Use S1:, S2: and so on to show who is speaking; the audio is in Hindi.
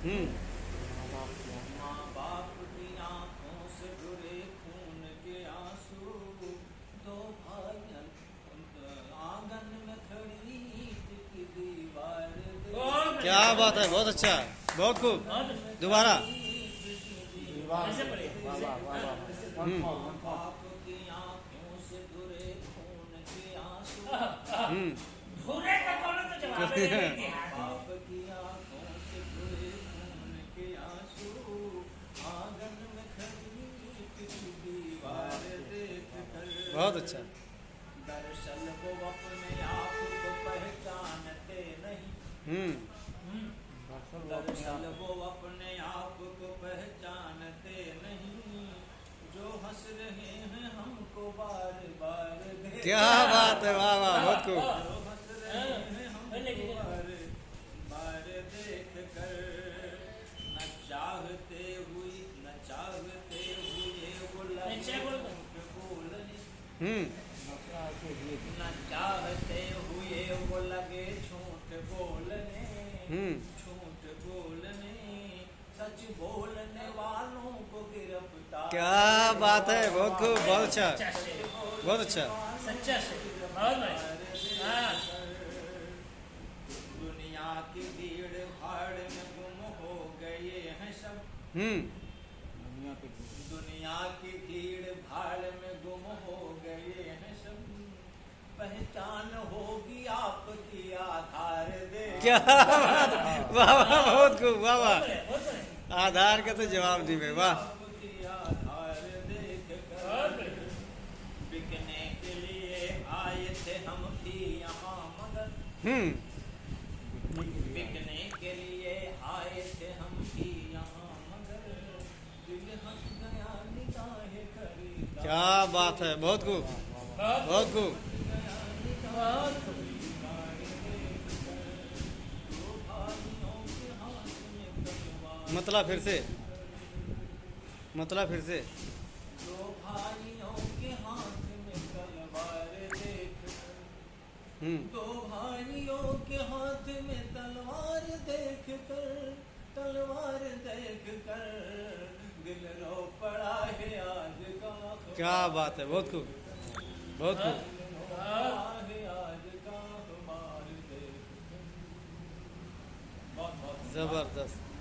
S1: हम्म।
S2: माँ बाप की आंखों से ढुरे खून के आंसू, दो भाइयों आंगन में खड़ी टिकी दीवार दे।
S1: क्या बात है, बहुत अच्छा, बहुत खूब। दोबारा।
S2: माँ बाप की आंखों से ढुरे खून के आंसू,
S1: हम्म।
S3: भूरे का कौन सा जवाब है ये?
S2: बाप की आंखों से ढुरे खून के आंसू, आंगन में खड़ी टिकी दीवार देख कर।
S1: बहुत अच्छा।
S2: दरअसल वो अपने आप को पहचानते नहीं,
S1: हम्म।
S2: दरअसल वो अपने आप को पहचानते नहीं, जो हंस रहे हैं हमको बार बार देख।
S1: क्या बात है, वाह वाह, बहुत खूब।
S2: जो हंस रहे हैं हमको बार बार देख कर, न चाहते हुए वो लगे बोलने,
S1: हम्म।
S2: न चाहते हुए वो लगे झूठ बोलने,
S1: हम्म।
S2: झूठ बोलने, सच बोलने वालों को गिरफ्तार।
S1: क्या बात है, बहुत खूब, बहुत अच्छा,
S3: सच्चा शेर,
S1: बहुत अच्छा।
S3: सच्चा शेर, बहुत बढ़िया। हाँ,
S2: दुनिया की भीड़ भाड़ में गुम हो गए हैं सब,
S1: हम्म।
S2: दुनिया की भीड़ भाड़ में गुम हो गए हैं सब, पहचान होगी आपकी आधार दे।
S1: क्या बात, वाह वाह, बहुत खूब, वाह वाह।
S3: बहुत बढ़िया।
S1: आधार का तो जवाब दी मैं, वाह।
S2: आपकी आधार देख
S3: बहुत
S2: कर,
S3: बढ़िया।
S2: बिकने के लिए आए थे हम भी यहाँ मगर,
S1: हम्म।
S2: बिकने के लिए आए थे हम भी यहाँ मगर, दिल हंस गया निगाहें खरीदा।
S1: क्या बात है, बहुत खूब, बहुत खूब।
S3: बहुत खूब।
S1: मतलब फिर से, मतलब फिर से।
S2: दो भाइयों के हाथ में तलवार देख कर,
S1: हम्म।
S2: दो भाइयों के हाथ में तलवार देख कर, तलवार देख कर, दिल रो पड़ा है आज का अखबार।
S1: क्या बात है, बहुत खूब, बहुत खूब।
S2: दिल रो पड़ा है आज का अखबार देख कर। बहुत बहुत
S1: जबरदस्त।